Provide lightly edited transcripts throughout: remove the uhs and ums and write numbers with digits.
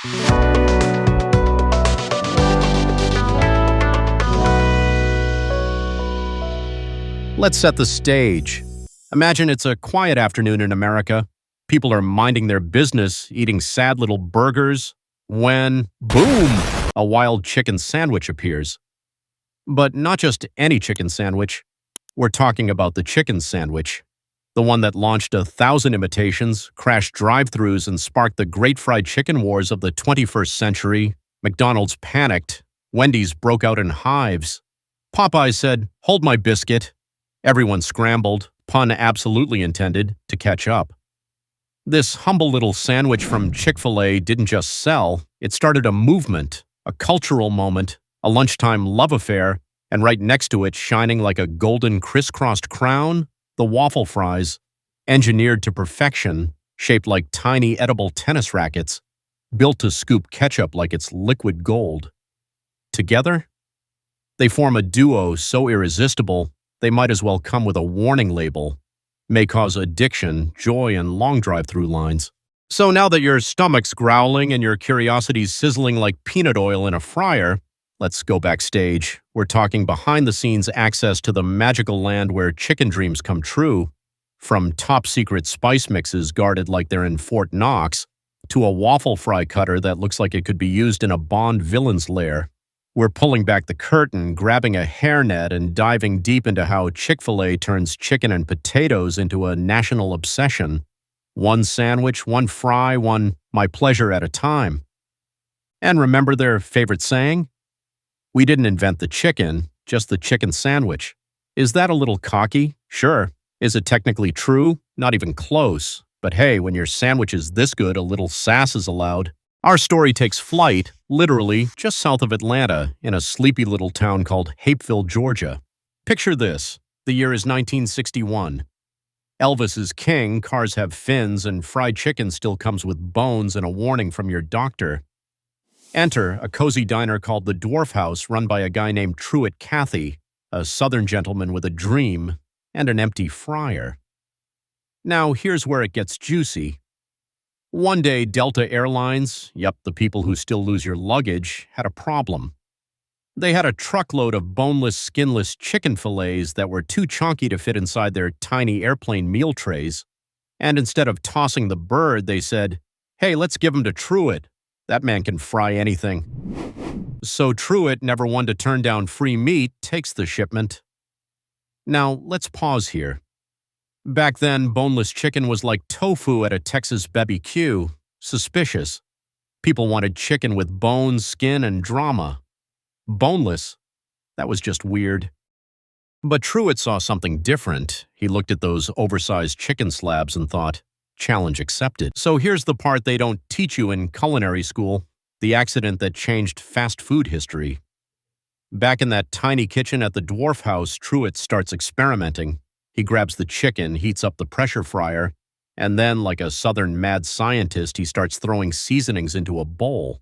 Let's set the stage. Imagine it's a quiet afternoon in America. People are minding their business, eating sad little burgers, when, boom, a wild chicken sandwich appears. But not just any chicken sandwich. We're talking about the chicken sandwich. The one that launched 1,000 imitations, crashed drive-thrus, and sparked the great fried chicken wars of the 21st century. McDonald's panicked. Wendy's broke out in hives. Popeye said, "Hold my biscuit." Everyone scrambled, pun absolutely intended, to catch up. This humble little sandwich from Chick-fil-A didn't just sell, it started a movement, a cultural moment, a lunchtime love affair, and right next to it, shining like a golden crisscrossed crown, the waffle fries, engineered to perfection, shaped like tiny edible tennis rackets, built to scoop ketchup like it's liquid gold. Together, they form a duo so irresistible, they might as well come with a warning label. May cause addiction, joy, and long drive-through lines. So now that your stomach's growling and your curiosity's sizzling like peanut oil in a fryer, let's go backstage. We're talking behind-the-scenes access to the magical land where chicken dreams come true. From top-secret spice mixes guarded like they're in Fort Knox, to a waffle fry cutter that looks like it could be used in a Bond villain's lair. We're pulling back the curtain, grabbing a hairnet, and diving deep into how Chick-fil-A turns chicken and potatoes into a national obsession. One sandwich, one fry, one my pleasure at a time. And remember their favorite saying? We didn't invent the chicken, just the chicken sandwich. Is that a little cocky? Sure. Is it technically true? Not even close. But hey, when your sandwich is this good, a little sass is allowed. Our story takes flight, literally, just south of Atlanta, in a sleepy little town called Hapeville, Georgia. Picture this. The year is 1961. Elvis is king, cars have fins, and fried chicken still comes with bones and a warning from your doctor. Enter a cozy diner called the Dwarf House, run by a guy named Truett Cathy, a southern gentleman with a dream and an empty fryer. Now, here's where it gets juicy. One day, Delta Airlines, yep, the people who still lose your luggage, had a problem. They had a truckload of boneless, skinless chicken fillets that were too chunky to fit inside their tiny airplane meal trays. And instead of tossing the bird, they said, "Hey, let's give him to Truett. That man can fry anything." So Truett, never one to turn down free meat, takes the shipment. Now, let's pause here. Back then, boneless chicken was like tofu at a Texas BBQ. Suspicious. People wanted chicken with bones, skin, and drama. Boneless? That was just weird. But Truett saw something different. He looked at those oversized chicken slabs and thought, challenge accepted. So here's the part they don't teach you in culinary school, the accident that changed fast food history. Back in that tiny kitchen at the Dwarf House, Truett starts experimenting. He grabs the chicken, heats up the pressure fryer, and then, like a southern mad scientist, he starts throwing seasonings into a bowl.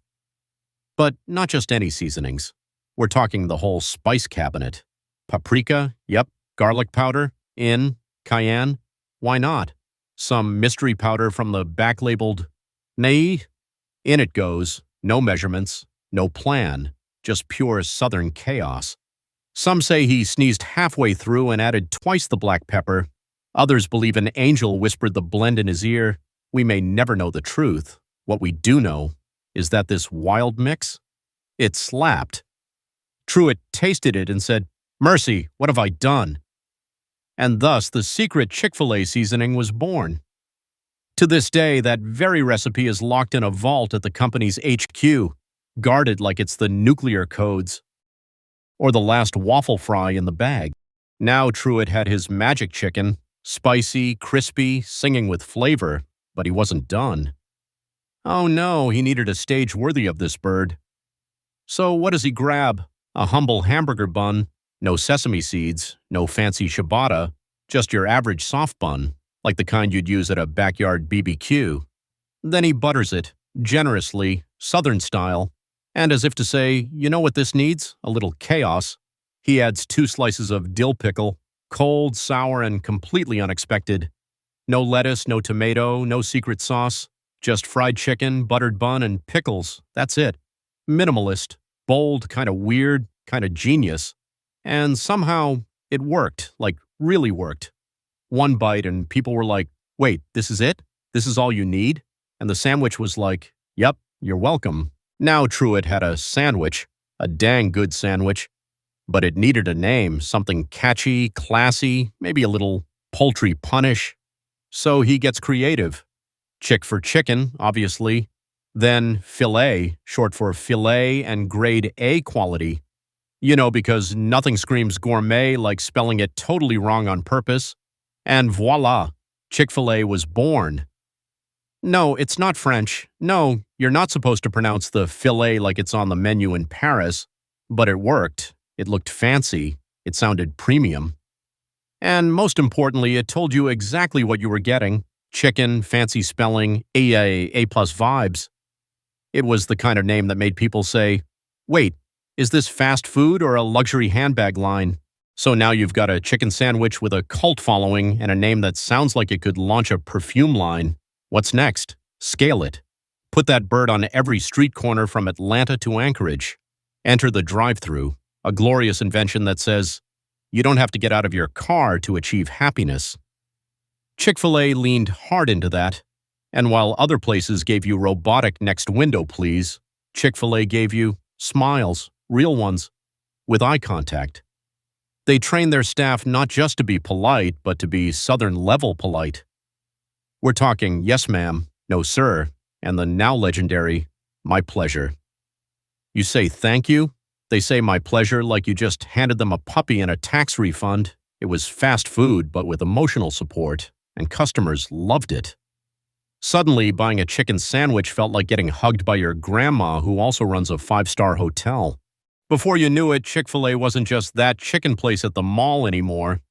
But not just any seasonings. We're talking the whole spice cabinet. Paprika, yep. Garlic powder, cayenne, why not? Some mystery powder from the back-labeled, nay. In it goes, no measurements, no plan, just pure southern chaos. Some say he sneezed halfway through and added twice the black pepper. Others believe an angel whispered the blend in his ear. We may never know the truth. What we do know is that this wild mix, it slapped. Truett tasted it and said, "Mercy, what have I done?" And thus the secret Chick-fil-A seasoning was born. To this day, that very recipe is locked in a vault at the company's HQ, guarded like it's the nuclear codes, or the last waffle fry in the bag. Now Truett had his magic chicken, spicy, crispy, singing with flavor, but he wasn't done. Oh no, he needed a stage worthy of this bird. So what does he grab? A humble hamburger bun, no sesame seeds, no fancy ciabatta, just your average soft bun, like the kind you'd use at a backyard BBQ. Then he butters it, generously, southern style, and as if to say, you know what this needs? A little chaos. He adds 2 slices of dill pickle, cold, sour, and completely unexpected. No lettuce, no tomato, no secret sauce, Just fried chicken, buttered bun, and pickles. That's it. Minimalist, bold, kind of weird, kind of genius. And somehow it worked, like really worked. One bite and people were like, wait, this is it? This is all you need? And the sandwich was like, yep, you're welcome. Now Truett had a sandwich, a dang good sandwich, but it needed a name, something catchy, classy, maybe a little poultry punish. So he gets creative. Chick for chicken, obviously. Then filet, short for filet and grade A quality. You know, because nothing screams gourmet like spelling it totally wrong on purpose. And voila, Chick-fil-A was born. No, it's not French. No, you're not supposed to pronounce the filet like it's on the menu in Paris. But it worked. It looked fancy. It sounded premium. And most importantly, it told you exactly what you were getting. Chicken, fancy spelling, A+ vibes. It was the kind of name that made people say, wait, is this fast food or a luxury handbag line? So now you've got a chicken sandwich with a cult following and a name that sounds like it could launch a perfume line. What's next? Scale it. Put that bird on every street corner from Atlanta to Anchorage. Enter the drive-thru, a glorious invention that says, you don't have to get out of your car to achieve happiness. Chick-fil-A leaned hard into that, and while other places gave you robotic next window please, Chick-fil-A gave you smiles, real ones, with eye contact. They trained their staff not just to be polite, but to be Southern-level polite. We're talking yes ma'am, no sir, and the now legendary my pleasure. You say thank you, they say my pleasure like you just handed them a puppy and a tax refund. It was fast food but with emotional support, and customers loved it. Suddenly, buying a chicken sandwich felt like getting hugged by your grandma who also runs a 5-star hotel. Before you knew it, Chick-fil-A wasn't just that chicken place at the mall anymore.